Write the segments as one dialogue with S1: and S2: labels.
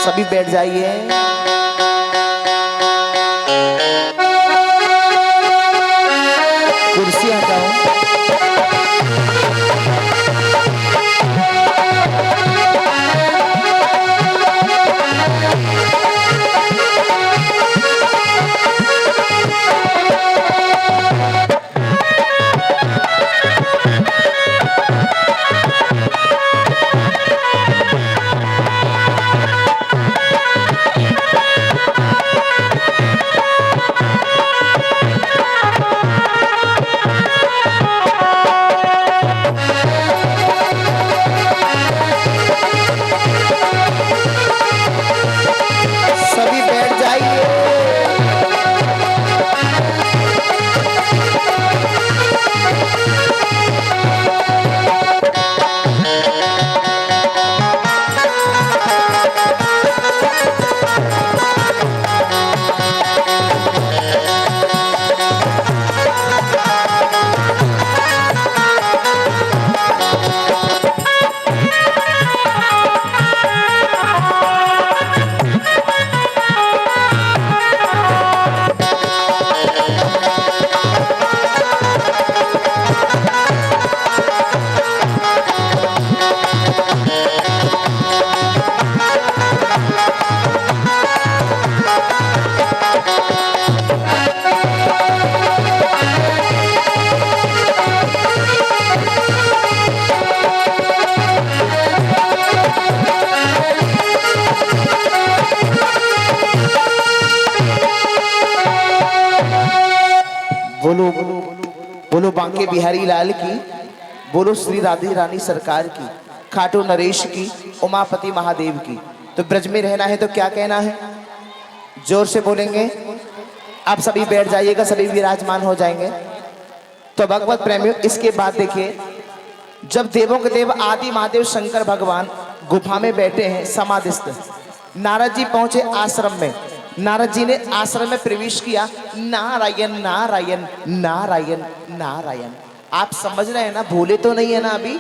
S1: सभी बैठ जाइए। कुर्सी हटाओ। सभी बैठ जाइए। बोलो बोलो बांके बिहारी लाल की, बोलो श्री राधे रानी सरकार की, खाटू नरेश की, उमापति महादेव की। तो ब्रज में रहना है तो क्या कहना है? जोर से बोलेंगे। आप सभी बैठ जाइएगा, सभी विराजमान हो जाएंगे। तो भगवत प्रेमियों, इसके बाद देखिए, जब देवों के देव आदि महादेव शंकर भगवान गुफा में बैठे हैं समाधिस्थ, नारद जी पहुंचे आश्रम में। नारद जी ने आश्रम में प्रवेश किया। नारायण नारायण नारायण नारायण। आप समझ रहे हैं ना, भूले तो नहीं है ना अभी?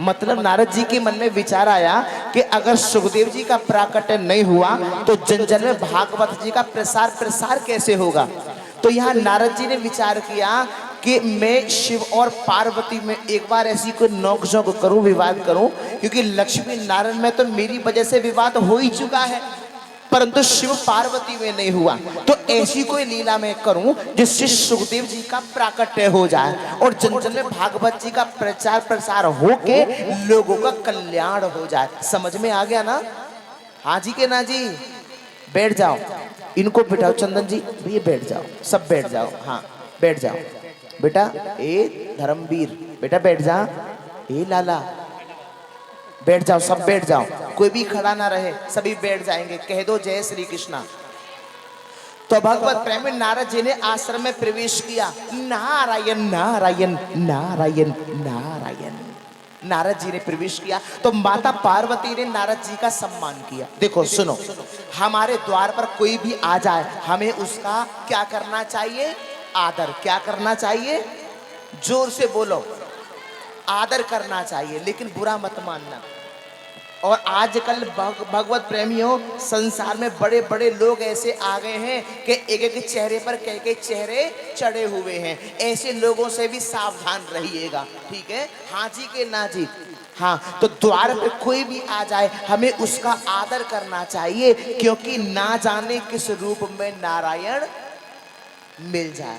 S1: मतलब नारद जी के मन में विचार आया कि अगर सुखदेव जी का प्राकट्य नहीं हुआ तो जन जन में भागवत जी का प्रसार कैसे होगा। तो यहाँ नारद जी ने विचार किया कि मैं शिव और पार्वती में एक बार ऐसी कोई नोक-झोंक करूं, विवाद करूं, क्योंकि लक्ष्मी नारायण में तो मेरी वजह से विवाद हो ही चुका है, परंतु शिव पार्वती में नहीं हुआ। तो ऐसी कोई लीला मैं करूं जिससे सुखदेव जी का प्राकट्य हो जाए और जन जन में भागवत जी का प्रसार होके लोगों का कल्याण हो जाए। समझ में आ गया ना? हाँ जी के ना जी? बैठ जाओ, इनको बिठाओ। चंदन जी ये बैठ जाओ, सब बैठ जाओ। हाँ बैठ जाओ बेटा। ए धर्मवीर बेटा बैठ जा। ए लाला बैठ जाओ, सब बैठ जाओ, कोई भी खड़ा ना रहे, सभी बैठ जाएंगे। कह दो जय श्री कृष्णा। तो भगवत प्रेम में नारद जी ने आश्रम में प्रवेश किया। नारायण नारायण नारायण नारायण। नारद जी ने प्रवेश किया तो माता पार्वती ने नारद जी का सम्मान किया। देखो सुनो, हमारे द्वार पर कोई भी आ जाए, हमें उसका क्या करना चाहिए? आदर। क्या करना चाहिए? जोर से बोलो। आदर करना चाहिए, लेकिन बुरा मत मानना। और आजकल भगवत प्रेमियों, संसार में बड़े बड़े लोग ऐसे आ गए हैं कि एक एक चेहरे पर कई कई चेहरे चढ़े हुए हैं। ऐसे लोगों से भी सावधान रहिएगा, ठीक है? हाँ जी के ना जी? हाँ। तो द्वार पे कोई भी आ जाए, हमें उसका आदर करना चाहिए, क्योंकि ना जाने किस रूप में नारायण मिल जाए।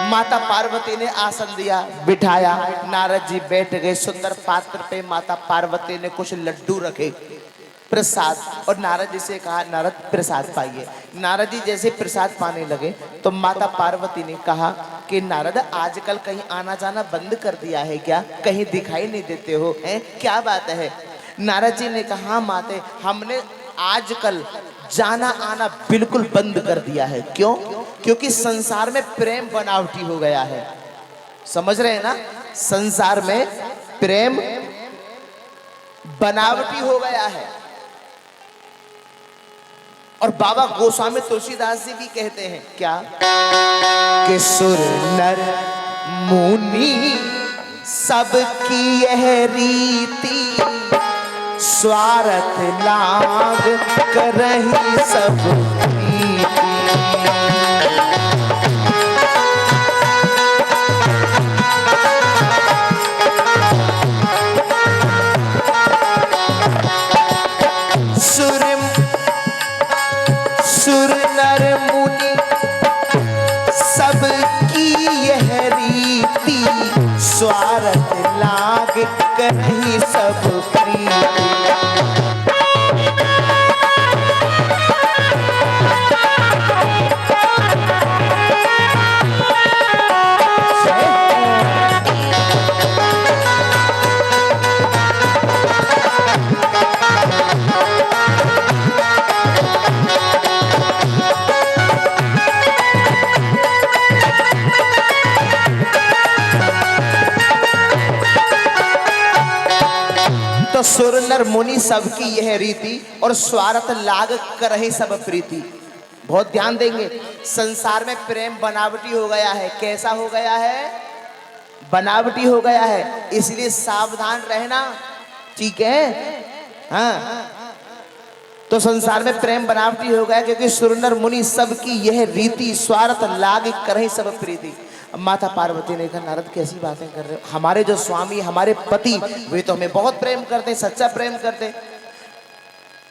S1: माता पार्वती ने आसन दिया, बिठाया, नारद जी बैठ गए। सुंदर पात्र पे माता पार्वती ने कुछ लड्डू रखे, प्रसाद, और नारद जी से कहा नारद प्रसाद पाइए। नारद जी जैसे प्रसाद पाने लगे तो माता पार्वती ने कहा कि नारद आजकल कहीं आना जाना बंद कर दिया है क्या? कहीं दिखाई नहीं देते हो, हैं? क्या बात है? नारद जी ने कहा माते, हमने आजकल जाना आना बिल्कुल बंद कर दिया है। क्यों? क्योंकि संसार में प्रेम बनावटी हो गया है। समझ रहे हैं ना? संसार में प्रेम बनावटी हो गया है। और बाबा गोस्वामी तुलसीदास जी भी कहते हैं क्या? कि सुर नर मुनि सबकी यह रीति, स्वार्थ लाग करही सब प्रीति। सुर नर मुनि सबकी यह रीति, स्वार्थ लाग करही सब प्रीति। तो सुर नर मुनि सबकी यह रीति, और स्वार्थ लाग करहि सब प्रीति। बहुत ध्यान देंगे, संसार में प्रेम बनावटी हो गया है। कैसा हो गया है? बनावटी हो गया है, इसलिए सावधान रहना, ठीक है? हाँ, तो संसार में प्रेम बनावटी हो गया क्योंकि सुर नर मुनि सबकी यह रीति, स्वार्थ लाग करहि सब प्रीति। माता पार्वती ने कहा, नारद कैसी बातें कर रहे हो? हमारे जो स्वामी, हमारे पति, वे तो हमें बहुत प्रेम करते हैं, सच्चा प्रेम करते हैं।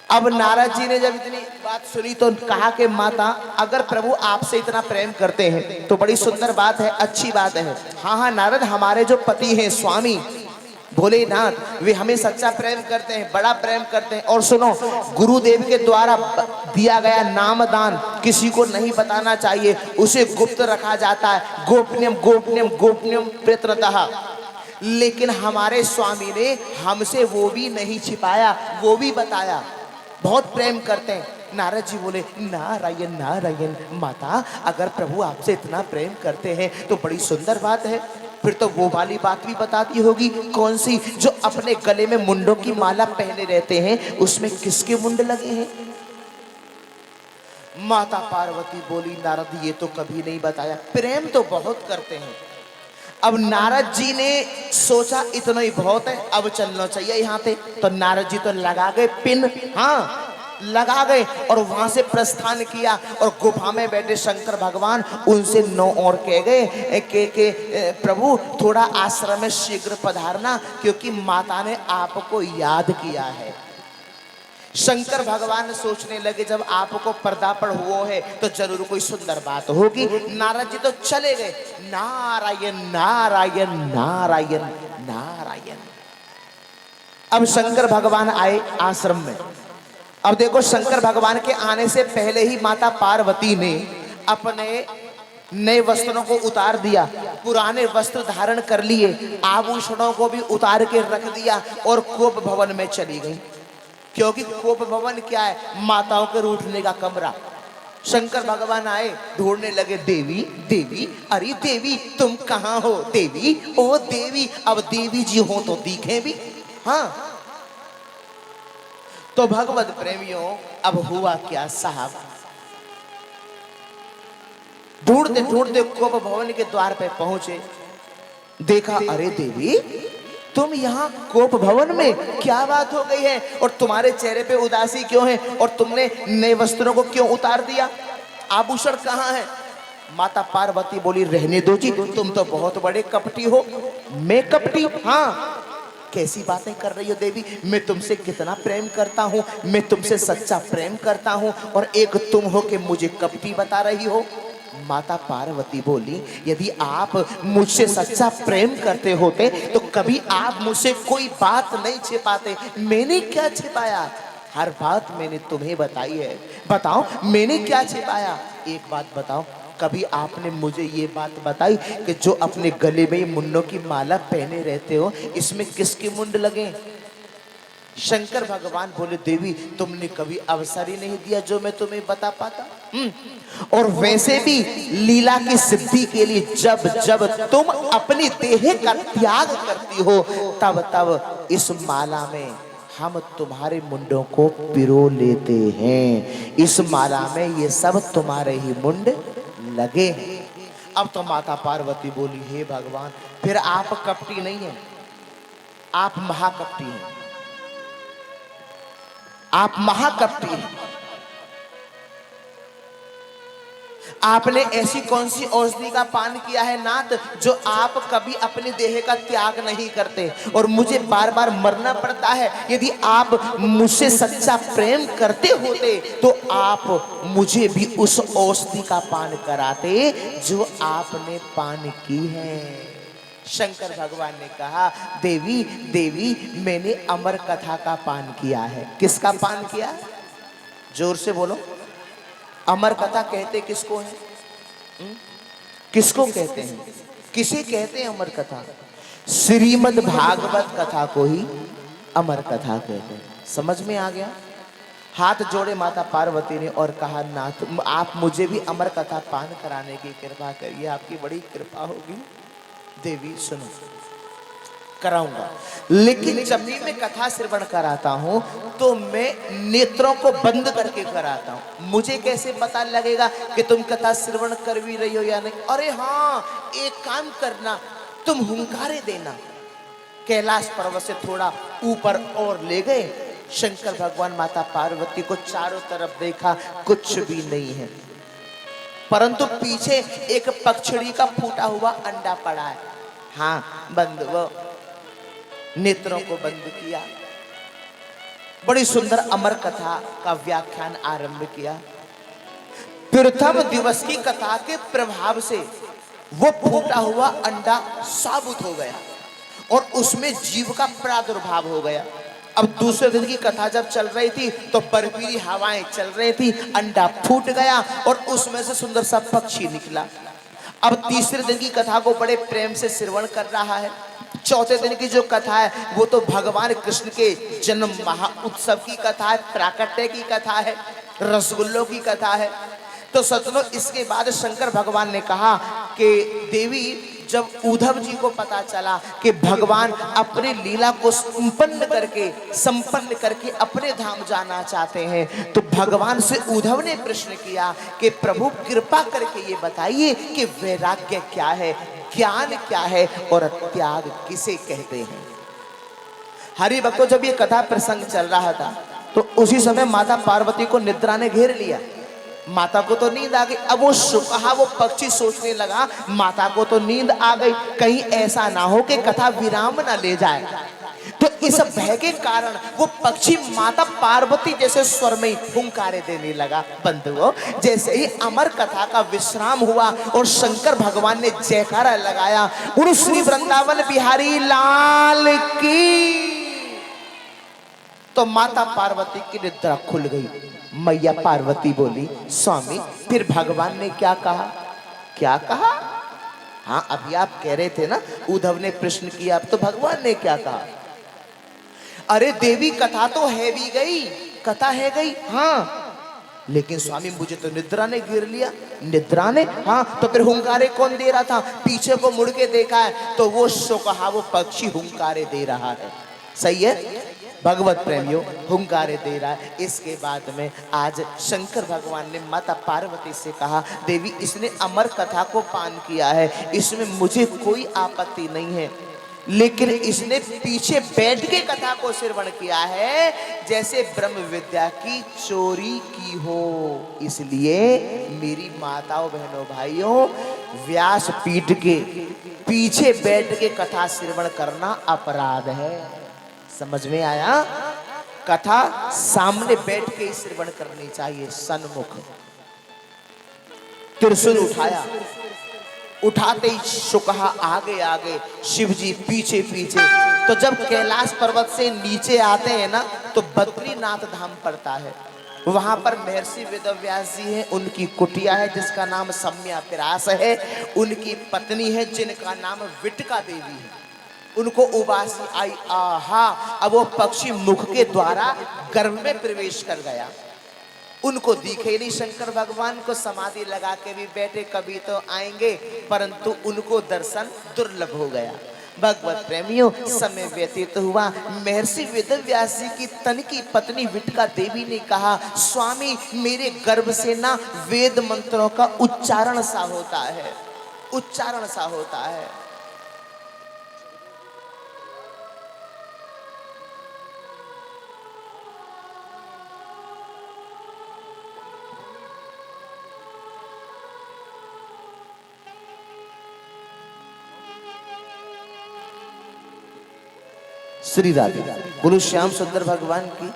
S1: अब नारद जी ने जब इतनी बात सुनी तो कहा कि माता, अगर प्रभु आपसे इतना प्रेम करते हैं तो बड़ी सुंदर बात है, अच्छी बात है। हाँ हाँ नारद, हमारे जो पति हैं, स्वामी भोलेनाथ, वे हमें सच्चा प्रेम करते हैं, बड़ा प्रेम करते हैं। और सुनो, गुरुदेव के द्वारा दिया गया नाम दान किसी को नहीं बताना चाहिए, उसे गुप्त रखा जाता है। गोपनीयम गोपनीयम गोपनीयम प्रयत्नतः। लेकिन हमारे स्वामी ने हमसे वो भी नहीं छिपाया, वो भी बताया। बहुत प्रेम करते हैं। नारद जी बोले, नारायण नारायण माता, अगर प्रभु आपसे इतना प्रेम करते हैं तो बड़ी सुंदर बात है। फिर तो वो वाली बात भी बताती होगी। कौन सी? जो अपने गले में मुंडों की माला पहने रहते हैं, उसमें किसके मुंड लगे हैं? माता पार्वती बोली, नारद ये तो कभी नहीं बताया। प्रेम तो बहुत करते हैं। अब नारद जी ने सोचा इतना ही बहुत है, अब चलना चाहिए यहाँ से। तो नारद जी तो लगा गए पिन, हाँ लगा गए, और वहां से प्रस्थान किया। और गुफा में बैठे शंकर भगवान उनसे नो और कह गए के प्रभु थोड़ा आश्रम में शीघ्र पधारना, क्योंकि माता ने आपको याद किया है। शंकर भगवान सोचने लगे, जब आपको पर्दापण हुआ है तो जरूर कोई सुंदर बात होगी। नारद जी तो चले गए। नारायण नारायण नारायण नारायण। अब शंकर भगवान आए आश्रम में। अब देखो, शंकर भगवान के आने से पहले ही माता पार्वती ने अपने नए वस्त्रों को उतार दिया, पुराने वस्त्र धारण कर लिए, आभूषणों को भी उतार के रख दिया और कोप भवन में चली गई। क्योंकि कोप भवन क्या है? माताओं के रूठने का कमरा। शंकर भगवान आए, ढूंढने लगे, देवी देवी, अरे देवी तुम कहाँ हो? देवी, ओ देवी। अब देवी जी हो तो दिखे भी। हाँ, तो भगवत प्रेमियों, अब हुआ क्या साहब? ढूंढते ढूंढते कोप भवन के द्वार पे पहुंचे। देखा, अरे देवी तुम यहाँ कोप भवन में, क्या बात हो गई है? और तुम्हारे चेहरे पे उदासी क्यों है? और तुमने नए वस्त्रों को क्यों उतार दिया? आभूषण कहाँ है? माता पार्वती बोली, रहने दो जी, तुम तो बहुत बड़े कपटी हो। मैं कपटी? हाँ, कैसी बातें कर रही हो देवी? मैं तुमसे कितना प्रेम करता हूँ, मैं तुमसे सच्चा प्रेम करता हूँ, और एक तुम हो कि मुझे कपटी बता रही हो। माता पार्वती बोली, यदि आप मुझसे सच्चा प्रेम करते होते तो कभी आप मुझसे कोई बात नहीं छिपाते। मैंने क्या छिपाया? हर बात मैंने तुम्हें बताई है। बताओ मैंने क्या छिपाया? एक बात बताओ, कभी आपने मुझे ये बात बताई कि जो अपने गले में मुंडों की माला पहने रहते हो, इसमें किसके मुंड लगे? शंकर भगवान बोले, देवी तुमने कभी अवसर ही नहीं दिया जो मैं तुम्हें बता पाता। और वैसे भी लीला की सिद्धि के लिए जब जब तुम अपनी देह का त्याग करती हो, तब तब इस माला में हम तुम्हारे मुंडों को पिरो लेते हैं। इस माला में ये सब तुम्हारे ही मुंड लगे हैं। अब तो माता पार्वती बोली, हे भगवान, फिर आप कपटी नहीं है, आप महाकपटी हैं। आप महाकपटी हैं। आपने ऐसी कौन सी औषधि का पान किया है नाथ, जो आप कभी अपने देह का त्याग नहीं करते और मुझे बार बार मरना पड़ता है। यदि आप मुझसे सच्चा प्रेम करते होते तो आप मुझे भी उस औषधि का पान कराते जो आपने पान की है। शंकर भगवान ने कहा, देवी देवी मैंने अमर कथा का पान किया है। किसका पान किया? जोर से बोलो। अमर कथा कहते किसको है? किसको कहते हैं? किसे कहते हैं अमर कथा? श्रीमद् भागवत कथा को ही अमर कथा कहते हैं। समझ में आ गया? हाथ जोड़े माता पार्वती ने और कहा, नाथ आप मुझे भी अमर कथा पान कराने की कृपा करिए, आपकी बड़ी कृपा होगी। देवी सुनो, कराऊंगा, लेकिन जब भी मैं कथा श्रवण कराता हूं तो मैं नेत्रों को बंद करके कराता हूं। मुझे कैसे पता लगेगा कि तुम कथा श्रवण कर भी रही हो या नहीं? अरे हाँ, एक काम करना, तुम हुंकारे देना। कैलाश पर्वत से थोड़ा ऊपर और ले गए। शंकर भगवान माता पार्वती को चारों तरफ देखा, कुछ भी नहीं है, परंतु पीछे एक पक्षड़ी का फूटा हुआ अंडा पड़ा है। हाँ, बंद, वो नेत्रों को बंद किया, बड़ी सुंदर अमर कथा का व्याख्यान आरंभ किया। प्रथम दिवस की कथा के प्रभाव से वो फूटा हुआ अंडा साबुत हो गया और उसमें जीव का प्रादुर्भाव हो गया। अब दूसरे दिन की कथा जब चल रही थी तो बर्फीली हवाएं चल रही थी, अंडा फूट गया और उसमें से सुंदर सा पक्षी निकला। अब तीसरे दिन की कथा को बड़े प्रेम से श्रवण कर रहा है। चौथे दिन की जो कथा है वो तो भगवान कृष्ण के जन्म महा उत्सव की कथा है, प्राकट्य की कथा है, रसगुल्लों की कथा है। तो सचनो इसके बाद शंकर भगवान ने कहा कि देवी, जब उद्धव जी को पता चला कि भगवान अपनी लीला को संपन्न करके अपने धाम जाना चाहते हैं, तो भगवान से उद्धव ने प्रश्न किया कि प्रभु कृपा करके ये बताइए कि वैराग्य क्या है, ज्ञान क्या है और त्याग किसे कहते हैं। हरि भक्तों, जब ये कथा प्रसंग चल रहा था तो उसी समय माता पार्वती को निद्रा ने घेर लिया। माता को तो नींद आ गई। अब वो शुकहा, वो पक्षी सोचने लगा, माता को तो नींद आ गई, कहीं ऐसा ना हो कि कथा विराम ना ले जाए। तो इस भय के कारण वो पक्षी माता पार्वती जैसे स्वर में हुंकारे देने लगा। बंधुओं, जैसे ही अमर कथा का विश्राम हुआ और शंकर भगवान ने जयकारा लगाया, उन श्री वृंदावन बिहारी लाल की, तो माता पार्वती की निद्रा खुल गई। मैया पार्वती बोली, स्वामी फिर भगवान ने क्या कहा? क्या कहा? हाँ, अभी आप कह रहे थे ना, उद्धव ने प्रश्न किया, अब तो भगवान ने क्या कहा? अरे देवी, कथा तो है भी गई, कथा है गई, हाँ, लेकिन स्वामी मुझे तो निद्रा ने घेर लिया। निद्रा ने? हाँ, तो फिर हुंकारे कौन दे रहा था? पीछे को मुड़ के देखा है तो वो शुकहा, वो पक्षी हुंकारे दे रहा है। सही है भगवत प्रेमियों, हुंकारे दे रहा है। इसके बाद में आज शंकर भगवान ने माता पार्वती से कहा, देवी इसने अमर कथा को पान किया है, इसमें मुझे कोई आपत्ति नहीं है, लेकिन इसने पीछे बैठ के कथा को श्रवण किया है जैसे ब्रह्म विद्या की चोरी की हो। इसलिए मेरी माताओं बहनों भाइयों, व्यास पीठ के पीछे बैठ के कथा श्रवण करना अपराध है। समझ में आया? कथा सामने बैठ के ही श्रवण करनी चाहिए, सन्मुख। त्रिशूल उठाया, उठाते ही शुकहा आगे आगे, शिव जी पीछे पीछे। तो जब कैलाश पर्वत से नीचे आते हैं ना तो बद्रीनाथ धाम पड़ता है। वहां पर महर्षि वेदव्यास जी हैं, उनकी कुटिया है जिसका नाम सम्या पिरास है। उनकी पत्नी है जिनका नाम विटका देवी है। उनको उबासी आई, आहा, अब वो पक्षी मुख के द्वारा गर्भ में प्रवेश कर गया। उनको दिखे नहीं। शंकर भगवान को समाधि लगा के भी बैठे, कभी तो आएंगे, परंतु उनको दर्शन दुर्लभ हो गया। भगवत प्रेमियों, समय व्यतीत हुआ। महर्षि वेदव्यास जी की तन की पत्नी विटका देवी ने कहा, स्वामी मेरे गर्भ से ना वेद मंत्रों का उच्चारण सा होता है, उच्चारण सा होता है। श्री राधे, बोलो श्याम सुंदर भगवान की,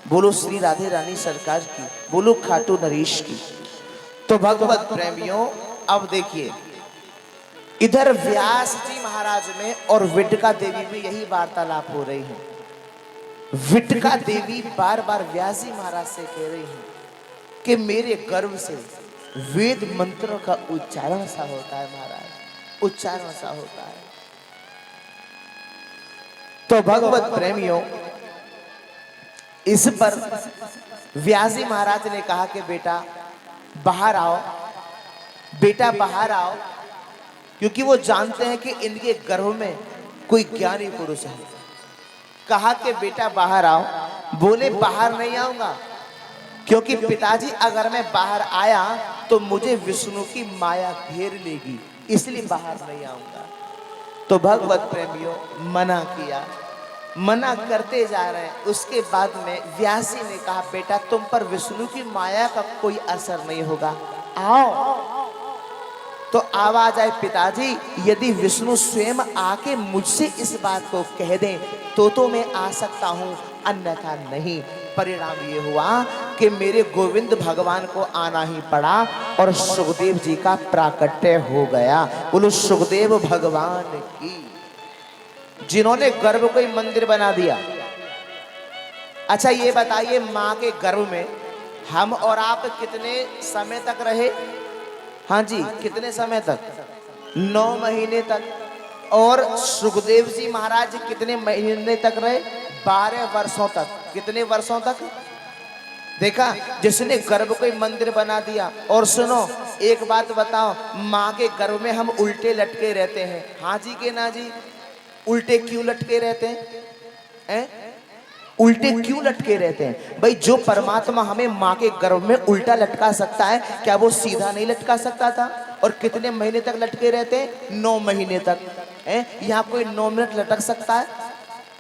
S1: बोलो श्री राधे रानी सरकार की, बोलो खाटू नरेश की। तो भगवत प्रेमियों, अब देखिए इधर व्यास जी महाराज में और विटका देवी में यही वार्तालाप हो रही है। विटका देवी बार बार व्यास जी महाराज से कह रही है कि मेरे गर्भ से वेद मंत्रों का उच्चारण सा होता है महाराज, उच्चारण सा होता है। तो भगवत प्रेमियों, इस पर व्यास जी महाराज ने कहा कि बेटा बाहर आओ, बेटा बाहर आओ, क्योंकि वो जानते हैं कि इनके गर्भ में कोई ज्ञानी पुरुष है। कहा कि बेटा बाहर आओ। बोले बाहर नहीं आऊंगा, क्योंकि पिताजी अगर मैं बाहर आया तो मुझे विष्णु की माया घेर लेगी, इसलिए बाहर नहीं आऊंगा। तो भगवत प्रेमियों मना किया, मना करते जा रहे हैं। उसके बाद में व्यासी ने कहा बेटा तुम पर विष्णु की माया का कोई असर नहीं होगा, आओ। तो आवाज आए पिताजी यदि विष्णु स्वयं आके मुझसे इस बात को कह दें तो मैं आ सकता हूं, अन्यथा नहीं। परिणाम ये हुआ कि मेरे गोविंद भगवान को आना ही पड़ा और सुखदेव जी का प्राकट्य हो गया। बोलो सुखदेव भगवान की, जिन्होंने गर्भ को ही मंदिर बना दिया। अच्छा ये बताइए माँ के गर्भ में हम और आप कितने समय तक रहे? हाँ जी, कितने समय तक? 9 महीने तक। और सुखदेव जी महाराज कितने महीने तक रहे? 12 वर्षों तक। कितने वर्षों तक? देखा, जिसने गर्भ को ही मंदिर बना दिया। और सुनो एक बात बताओ, माँ के गर्भ में हम उल्टे लटके रहते हैं, हाँ जी के ना जी? उल्टे क्यों लटके रहते हैं? उल्टे क्यों लटके रहते हैं? भाई जो परमात्मा हमें माँ के गर्भ में उल्टा लटका सकता है, क्या वो सीधा नहीं लटका सकता था? और कितने महीने तक लटके रहते हैं? 9 महीने तक। यहाँ कोई 9 मिनट लटक सकता है?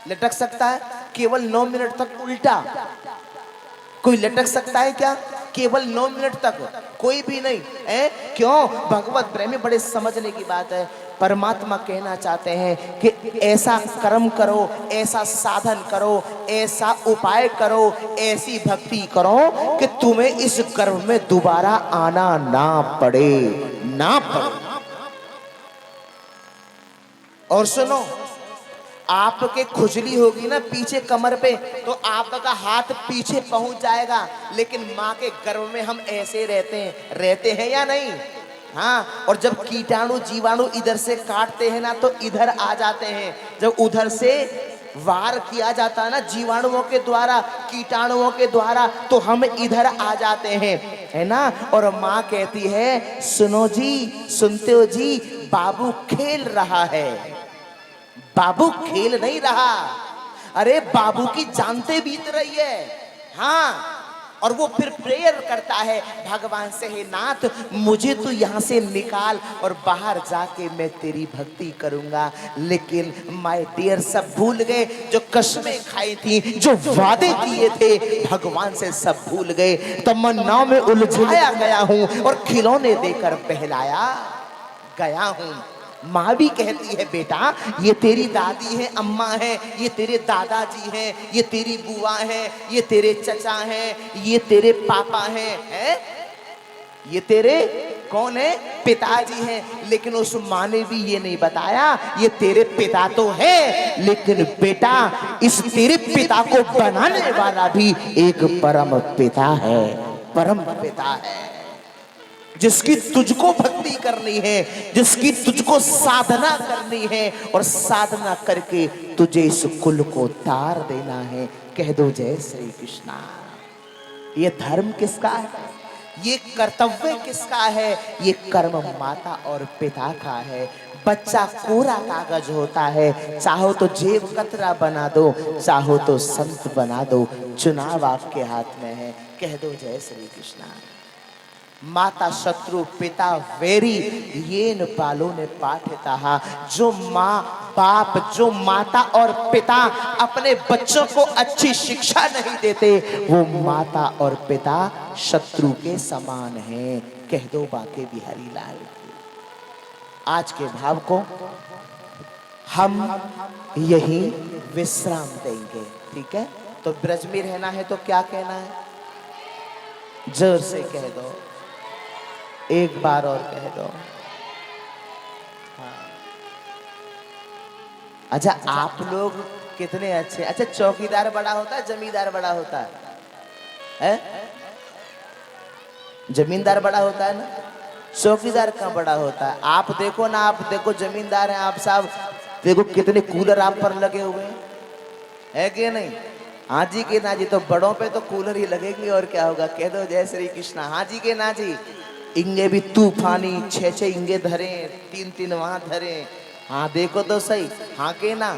S1: लटक सकता है? केवल 9 मिनट तक उल्टा कोई लटक सकता है क्या? केवल 9 मिनट तक कोई भी नहीं है। क्यों? भगवत प्रेमी बड़े समझने की बात है। परमात्मा कहना चाहते हैं कि ऐसा कर्म करो, ऐसा साधन करो, ऐसा उपाय करो, ऐसी भक्ति करो कि तुम्हें इस गर्भ में दोबारा आना ना पड़े, ना पड़े। और सुनो, आपके खुजली होगी ना पीछे कमर पे, तो आपका हाथ पीछे पहुंच जाएगा, लेकिन माँ के गर्भ में हम ऐसे रहते हैं या नहीं? हाँ। और जब कीटाणु जीवाणु इधर से काटते हैं ना तो इधर आ जाते हैं, जब उधर से वार किया जाता है ना जीवाणुओं के द्वारा, कीटाणुओं के द्वारा, तो हम इधर आ जाते हैं, है ना? और माँ कहती है सुनो जी, सुनते हो जी, बाबू खेल रहा है। बाबू खेल नहीं रहा, अरे बाबू की जानते बीत रही है। हाँ। और वो फिर प्रेयर करता है भगवान से, हे नाथ मुझे तो यहाँ से निकाल और बाहर जाके मैं तेरी भक्ति करूंगा। लेकिन माय डियर सब भूल गए, जो कसमें खाई थी, जो वादे किए थे भगवान से सब भूल गए। तमन्नाओं में उलझाया गया हूँ और खिलौने देकर बहलाया गया हूँ। माँ भी कहती है बेटा ये तेरी दादी है, अम्मा है, ये तेरे दादाजी हैं, ये तेरी बुआ है, ये तेरे चचा हैं, ये तेरे पापा हैं, ये तेरे कौन है? पिताजी हैं। लेकिन उस माँ ने भी ये नहीं बताया ये तेरे पिता तो है, लेकिन बेटा इस तेरे पिता को बनाने वाला भी एक परम पिता है, परम पिता है, जिसकी तुझको भक्ति करनी है, जिसकी तुझको साधना करनी है, और साधना करके तुझे इस कुल को तार देना है। कह दो जय श्री कृष्णा। ये धर्म किसका है? ये कर्तव्य किसका है? ये कर्म माता और पिता का है। बच्चा कोरा कागज होता है, चाहो तो जेब कतरा बना दो, चाहो तो संत बना दो, चुनाव आपके हाथ में है। कह दो जय श्री कृष्णा। माता शत्रु पिता वेरी ये न पालो ने पाठता। जो माँ बाप, जो माता और पिता अपने बच्चों को अच्छी शिक्षा नहीं देते, वो माता और पिता शत्रु के समान हैं। कह दो बाके बिहारी लाल। आज के भाव को हम यहीं विश्राम देंगे। ठीक है, तो ब्रज में रहना है तो क्या कहना है? जोर से कह दो, एक बार और कह दो। हाँ। अच्छा, आप लोग कितने अच्छे। अच्छा, चौकीदार बड़ा होता है जमींदार बड़ा होता है? जमींदार बड़ा होता है ना, चौकीदार का बड़ा होता है। आप देखो ना, आप देखो जमींदार हैं आप साहब, देखो कितने कूलर आप पर लगे हुए हैं, है कि नहीं? हाँ जी के ना जी, तो बड़ों पे तो कूलर ही लगेंगे और क्या होगा। कह दो जय श्री कृष्ण। हाँ जी के ना जी। इंगे भी तूफानी 6-6 इंगे धरे, 3-3 वहां धरे। हाँ देखो तो सही, हाँ के ना।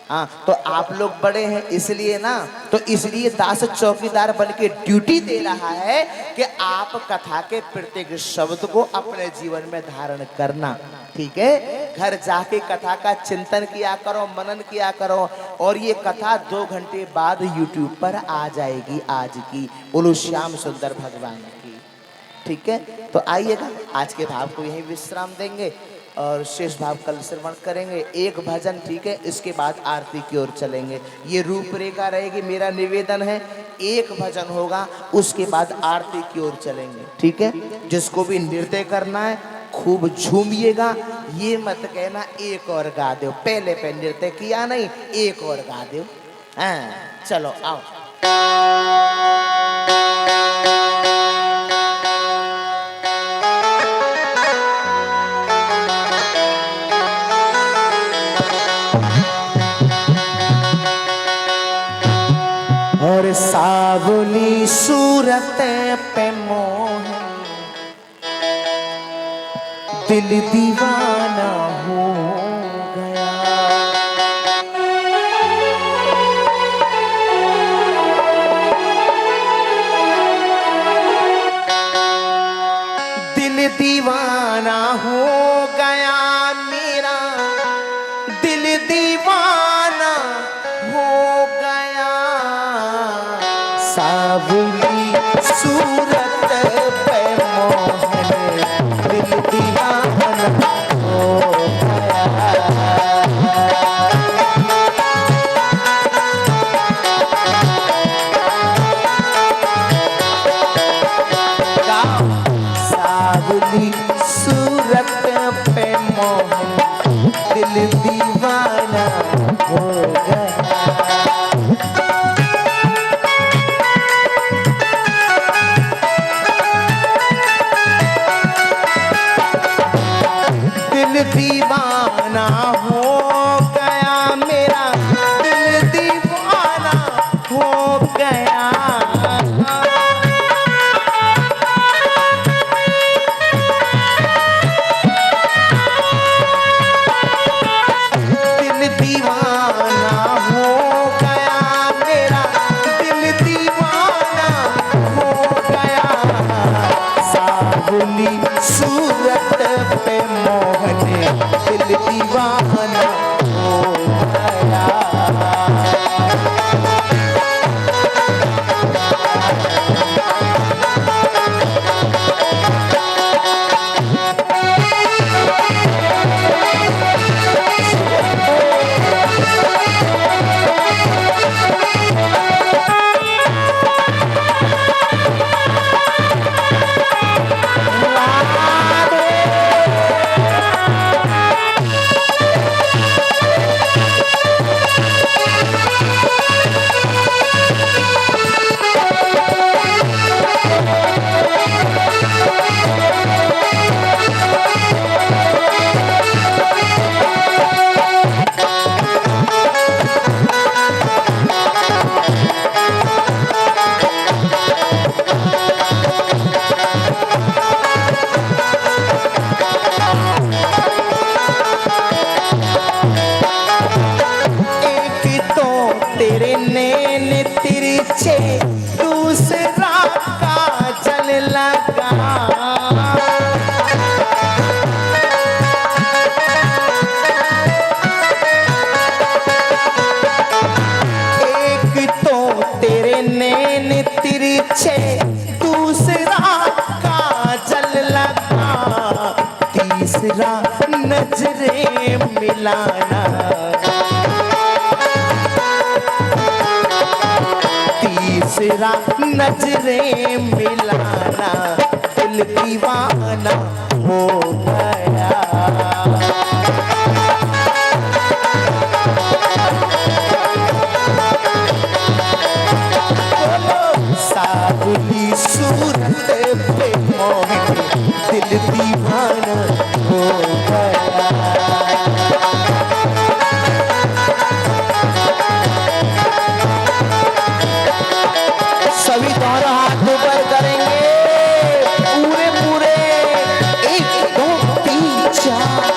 S1: हाँ, तो आप लोग बड़े हैं इसलिए ना, तो इसलिए दास चौकीदार बन के ड्यूटी दे रहा है कि आप कथा के प्रत्येक शब्द को अपने जीवन में धारण करना। ठीक है, घर जाके कथा का चिंतन किया करो, मनन किया करो, और ये कथा 2 घंटे बाद यूट्यूब पर आ जाएगी आज की। बोलो श्याम सुंदर भगवान की। ठीक है, तो आइएगा, आज के भाव को यहीं विश्राम देंगे और शेष भाव कल श्रवण करेंगे। एक भजन, ठीक है, इसके बाद आरती की ओर चलेंगे। ये रूपरेखा रहेगी, मेरा निवेदन है। एक भजन होगा, उसके बाद आरती की ओर चलेंगे। ठीक है, जिसको भी नृत्य करना है खूब झूमिएगा, ये मत कहना एक और गा दो, पहले पे नृत्य किया नहीं, एक और गा दो। हाँ, चलो आओ। और सावली सूरत पे मोह दिल दीवाना हो गया। दिल दीवाना हो गया मेरा, दिल दीवाना हो गया। सावली सूरत पे मोहन दिल दीवाना हो गया। सावली सूरत पे मोहन दिल दीवाना हो गया। दीवाना हो गया मेरा, दिल दीवाना हो गया। दिल दीवाना हो गया मेरा, दिल दीवाना हो गया। सावली सूरत पे मोहन दिल दीवाना हो गया। तेरे नैन तिरछे, दूसरा काजल लगा। एक तो तेरे नैन तिरछे, दूसरा काजल लगा, तीसरा नजर नजरे मिलाना, तीसरा नजरे मिलाना, दिल दीवाना हो गया। सावली सूरत पे मोहन दिल दीवाना हो गया। सभी दोनों हाथ ऊपर करेंगे, पूरे पूरे 1 2 3 4।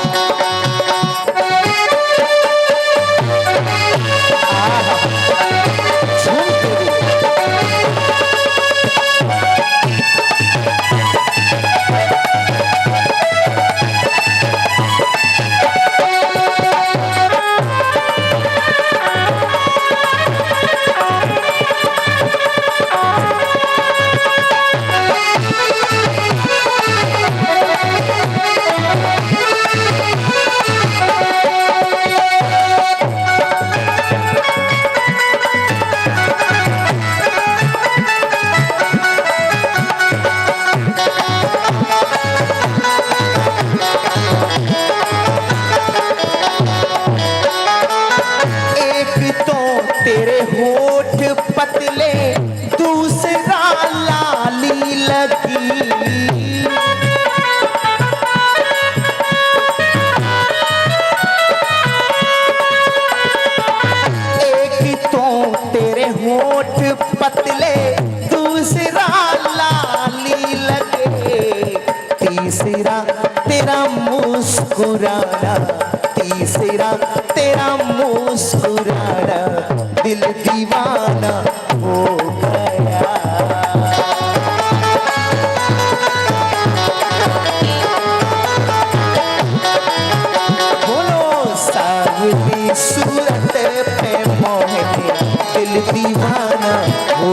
S1: तेरे होठ पतले, दूसरा लाली लगी। एक तो तेरे होठ पतले, दूसरा लाली लगे, तीसरा तेरा मुस्कुराना, तीसरा तेरा मुस्कुराना, दिल दीवाना हो गया। बोलो सावली सूरत पे मोहन दिल दीवाना हो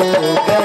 S1: गया।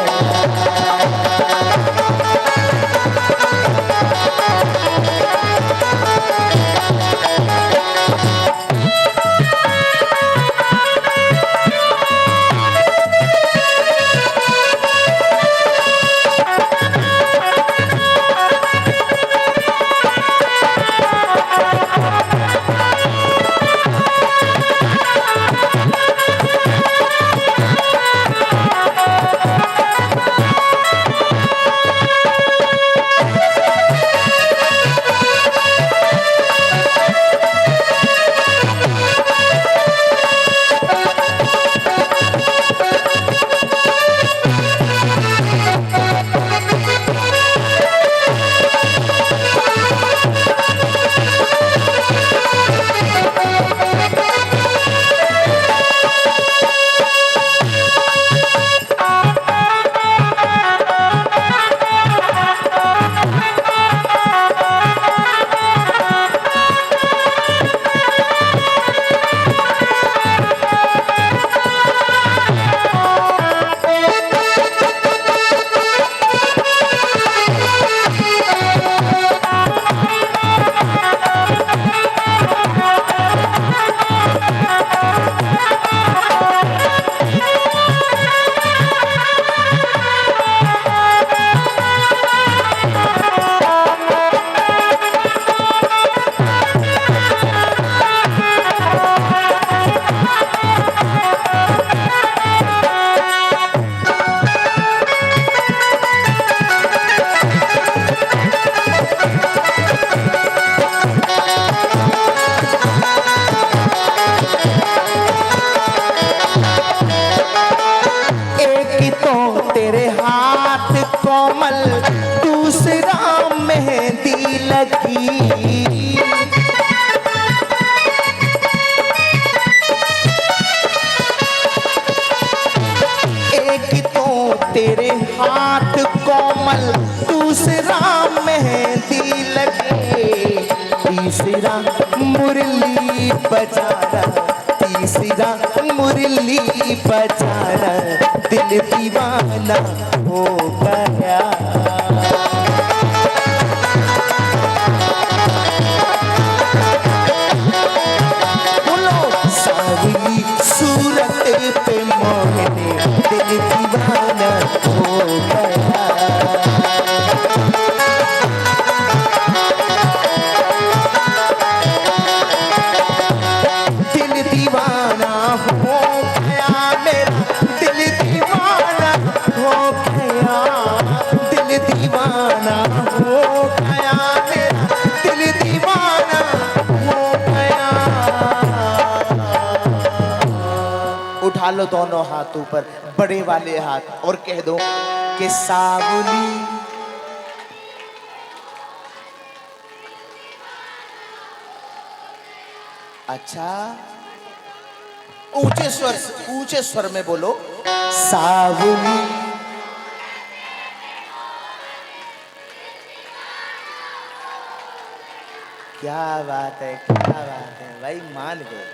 S1: कोमल, दूसरा मेहंदी लगी। एक तो तेरे हाथ कोमल, दूसरा मेहंदी लगे, तीसरा मुरली बजाना, तीसरा मुरली बजाना, दिल दीवाना हो गया। दीवाना हो गया। दिल दीवाना हो गया मेरा, दिल दीवाना हो गया, दिल दीवाना हो गया मेरा, दिल दीवाना हो गया। उठा लो दोनों हाथों पर बड़े वाले हाथ और कह दो कि सावली। अच्छा, ऊंचे स्वर में बोलो सावली। क्या बात है, क्या बात है भाई, मान गए।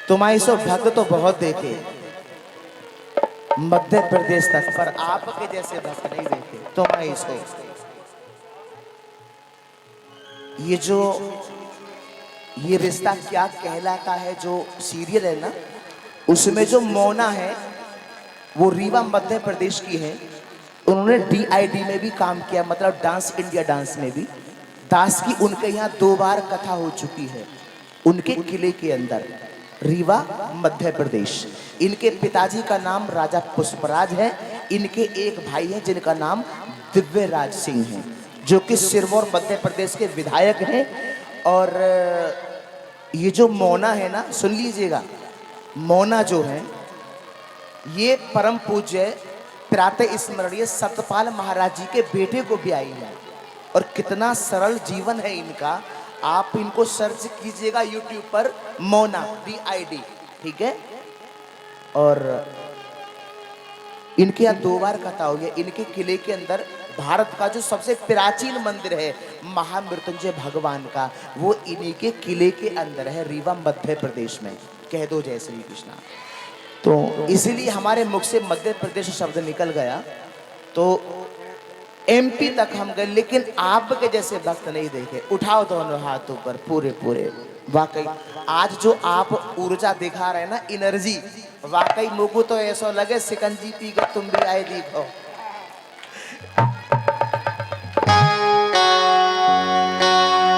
S1: तुम्हारी सो भक्त तो बहुत देखे मध्य प्रदेश तक, पर आपके जैसे भक्त नहीं देखे। तुम्हारी सो ये रिश्ता क्या कहलाता है, जो सीरियल है ना, उसमें जो मोना है वो रीवा मध्य प्रदेश की है। उन्होंने DID में भी काम किया, मतलब डांस इंडिया डांस में भी। दास की उनके यहाँ 2 बार कथा हो चुकी है, उनके किले के अंदर, रीवा मध्य प्रदेश। इनके पिताजी का नाम राजा पुष्पराज है। इनके एक भाई है जिनका नाम दिव्यराज सिंह है, जो कि सिरमौर मध्य प्रदेश के विधायक हैं। और ये जो मोना है ना, सुन लीजिएगा, मोना जो है ये परम पूज्य प्रातः स्मरणीय सतपाल महाराज जी के बेटे को भी आई है। और कितना सरल जीवन है इनका, आप इनको सर्च कीजिएगा YouTube पर, मोना DID, ठीक है। और इनके यहाँ 2 बार कथा हो गया। इनके किले के अंदर भारत का जो सबसे प्राचीन मंदिर है महामृत्युंजय भगवान का, वो इन्हीं के किले के अंदर है, रीवा मध्य प्रदेश में। कह दो जय श्री कृष्णा। तो इसलिए हमारे मुख से मध्य प्रदेश शब्द निकल गया, तो MP तक हम गए, लेकिन आपके जैसे भक्त नहीं देखे। उठाओ दोनों हाथों पर पूरे पूरे। वाकई आज जो आप ऊर्जा दिखा रहे हैं ना, एनर्जी, वाकई मुझको तो ऐसा लगे सिकंजी पी कर तुम भी आए दिखो।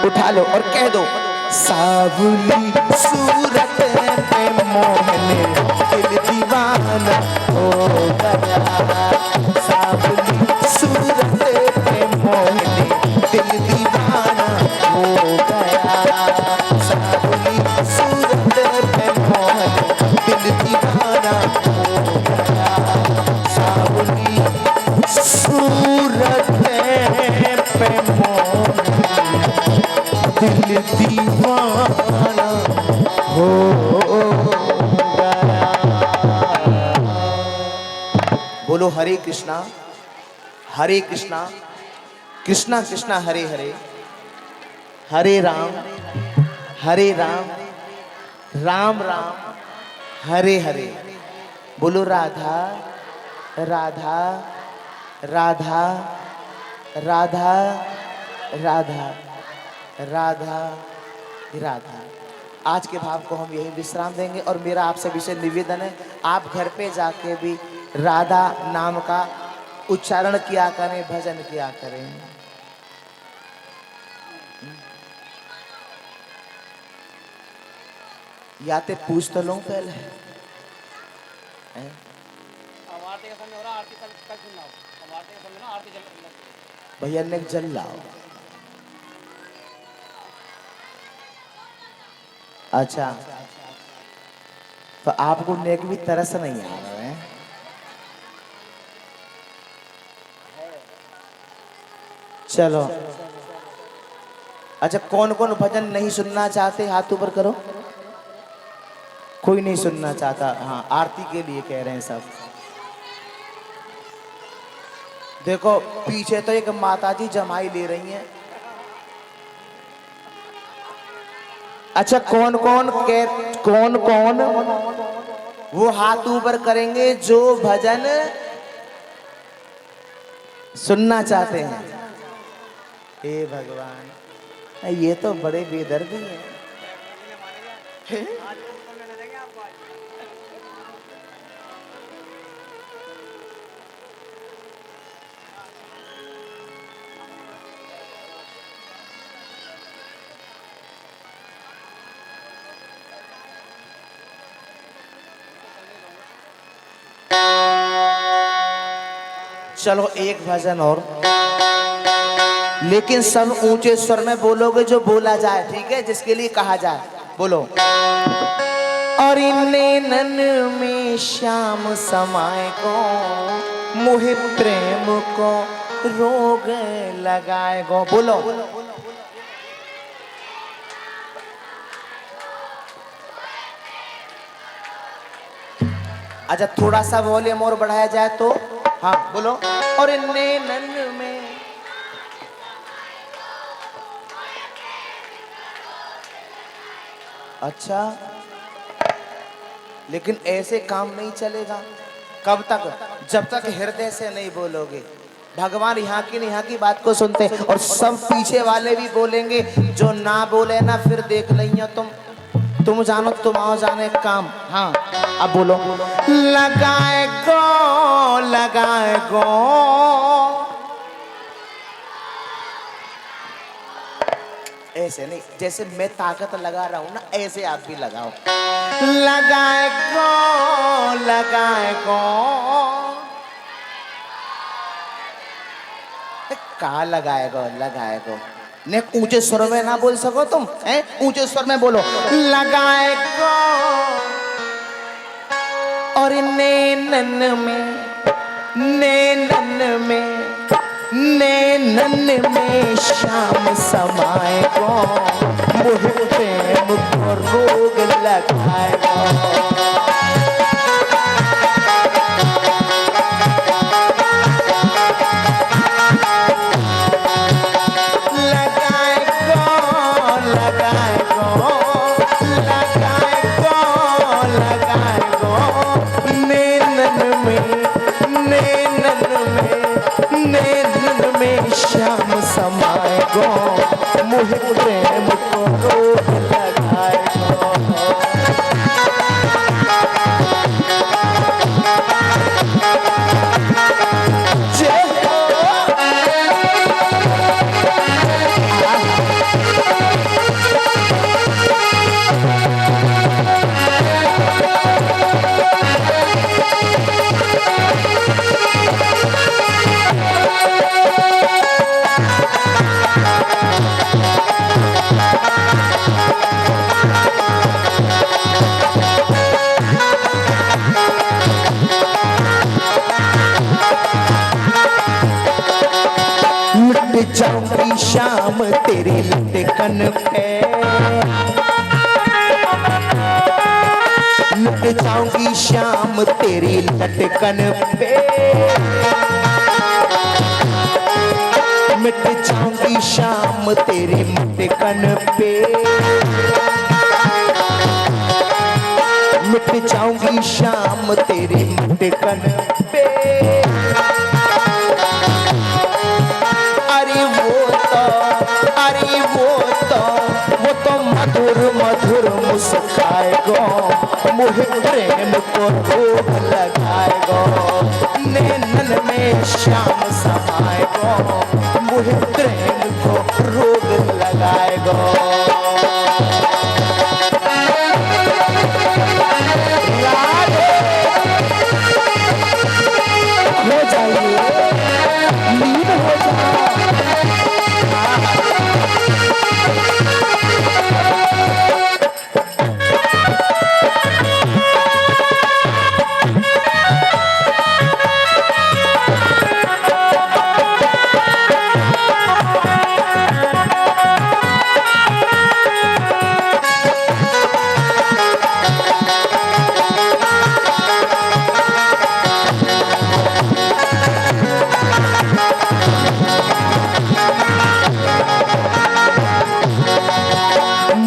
S1: उठा लो और कह दो सावली सूरत पे मोहने दिल दीवाना हो गया। सावली सूरत पे मोहने दिल दीवाना हो गया। सावली सूरत पे मोहने दिल दीवाना हो गया। सावली सूरत पे मोहने दिल दीवाना हो गया। बोलो हरे कृष्णा कृष्णा कृष्णा हरे हरे, हरे राम राम राम हरे हरे। बोलो राधा राधा राधा राधा राधा राधा राधा। आज के भाव को हम यही विश्राम देंगे। और मेरा आपसे विशेष निवेदन है, आप घर पे जाके भी राधा नाम का उच्चारण किया करें, भजन किया करें। या ते पूछ तो लो पहले। भैया ने जल लाओ। अच्छा, तो आपको नेक भी तरस नहीं आ रहा है। चलो, अच्छा, कौन कौन भजन नहीं सुनना चाहते हाथ ऊपर करो। कोई नहीं सुनना चाहता। हाँ, आरती के लिए कह रहे हैं सब। देखो पीछे तो एक माताजी जमाई ले रही हैं। अच्छा, कौन कौन वो हाथ ऊपर करेंगे जो भजन सुनना चाहते हैं। हे भगवान, ये तो बड़े बेदर्दी हैं। चलो एक भजन और, लेकिन सब ऊंचे स्वर में बोलोगे जो बोला जाए, ठीक है, जिसके लिए कहा जाए। बोलो। और नैनन में श्याम समाए को, मोहे प्रेम को रोग लगाए गो। बोलो। अच्छा थोड़ा सा वॉल्यूम और बढ़ाया जाए तो, हाँ बोलो। और नैनन में, अच्छा लेकिन ऐसे काम नहीं चलेगा। कब तक? जब तक हृदय से नहीं बोलोगे। भगवान यहाँ की बात को सुनते हैं, और सब पीछे वाले भी बोलेंगे। जो ना बोले ना फिर देख लेंगे तुम जानो, तुम आओ जाने काम। हाँ अब बोलो। लगाए गो ऐसे नहीं, जैसे मैं ताकत लगा रहा हूं ना, ऐसे आप भी लगाओ। लगाए गो कहा लगाए गो ने ऊंचे स्वर में ना बोल सको तुम, हैं? ऊंचे स्वर में बोलो। लगाए गो। और नैनन में श्याम समाए गो, मोहे प्रेम को रोग लगाए गो। श्याम समाए गो, मोहे प्रेम को रोग लगाए गो। जाऊंगी शाम तेरी लटकन पे, लुट जाऊंगी शाम तेरी लटकन पे, मिट जाऊंगी शाम तेरी लटकन पे, मिट जाऊंगी शाम तेरी लटकन पे। वो तो मधुर मधुर मुस्काए गो, मोहे प्रेम को रोग लगाए गो। नैनन में श्याम समाए गो, मोहे प्रेम को रोग लगाए गो। हो जाइए, लीन हो जाए।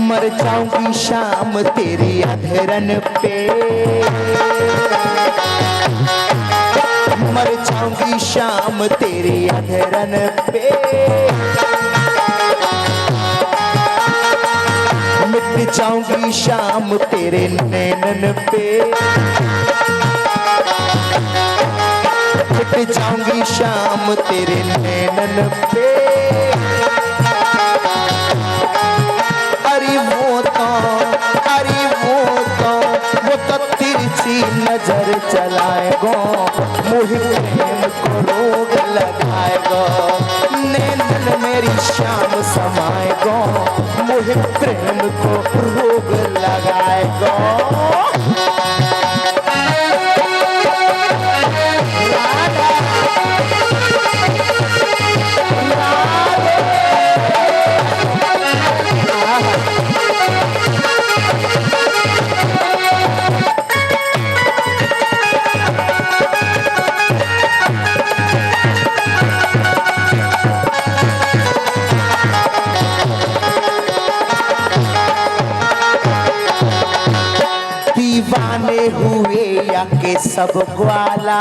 S1: मर जाऊंगी शाम तेरी अधरन पे, मर जाऊंगी शाम तेरी अधरन पे, मिट जाऊंगी शाम तेरे नैनन पे, मिट जाऊंगी शाम तेरे नैनन पे। वो तो तिरछी नजर चलाए गो, मोहे प्रेम को रोग मोहे प्रेम को रोग लगाएगा। दीवाने हुए या के सब ग्वाला,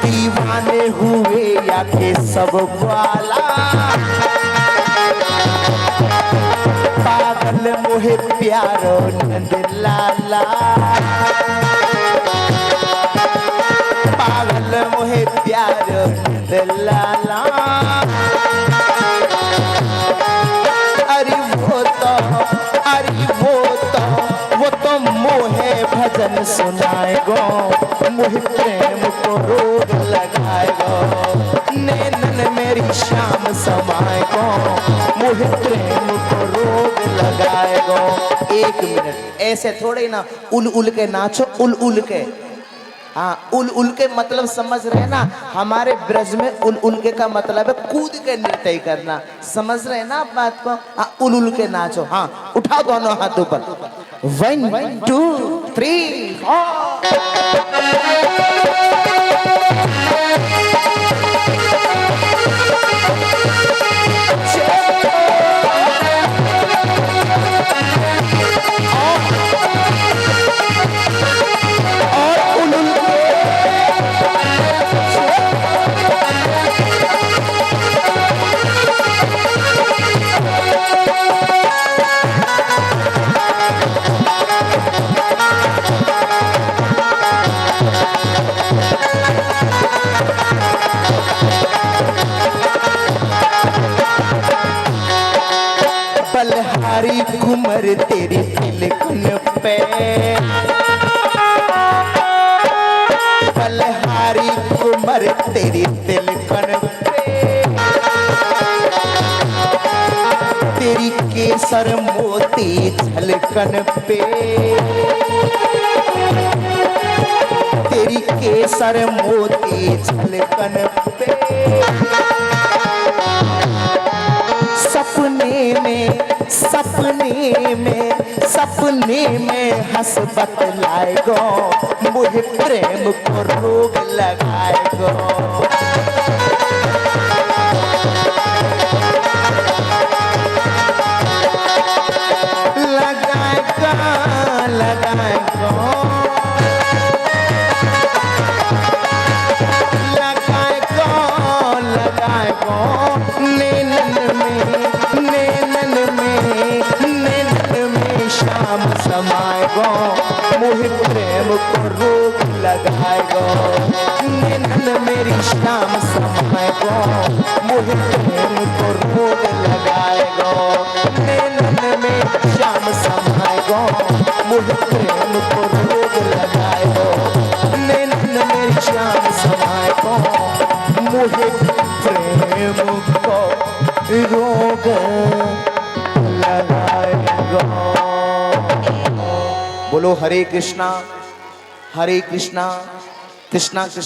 S1: दीवाने हुए या के सब ग्वाला, पागल मोहे प्यारो नंद लाला, पागल मोहे प्यारो नंद लाला। अरे वो तो मोहे भजन सुनाएगो, मोहे प्रेम को रोग लगाएगो, नैनन मेरी शाम समाएगो, मोहे प्रेम को रोग लगाएगो। 1 मिनट ऐसे थोड़े ना उल उल के नाचो, उल उल के। हाँ, उल उल के मतलब समझ रहे ना, हमारे ब्रज में उल उल के का मतलब है कूद के नृत्य करना, समझ रहे हैं ना आप बात को। हाँ, उल उल के नाचो। हाँ, उठाओ दोनों हाथ ऊपर। 1 2 3 4। बलहारी घुमर तेरी तिलकन पे, बलहारी घुमर तेरी तिलकन पे, तेरी केसर मोती झलकन पे, तेरी केसर मोती झलकन पे। सपने में हंस बतलाएगो, मुझे प्रेम को रोग लगाएगो। लगाएगा लगाएगो लगाएगो लगाएगो, नैनन में शाम समाएगो, मुझे प्रेम को रोग लगाएगो, नैनन मेरी शाम समाएगो, मुझे प्रेम को रोग लगाएगो, नैनन में शाम समाएगो, मुझे प्रेम को रोग लगाएगो, नैनन मेरी शाम समाएगो, मुझे प्रेम को रोग लगाएगो। बोलो हरे कृष्णा कृष्णा कृष्णा।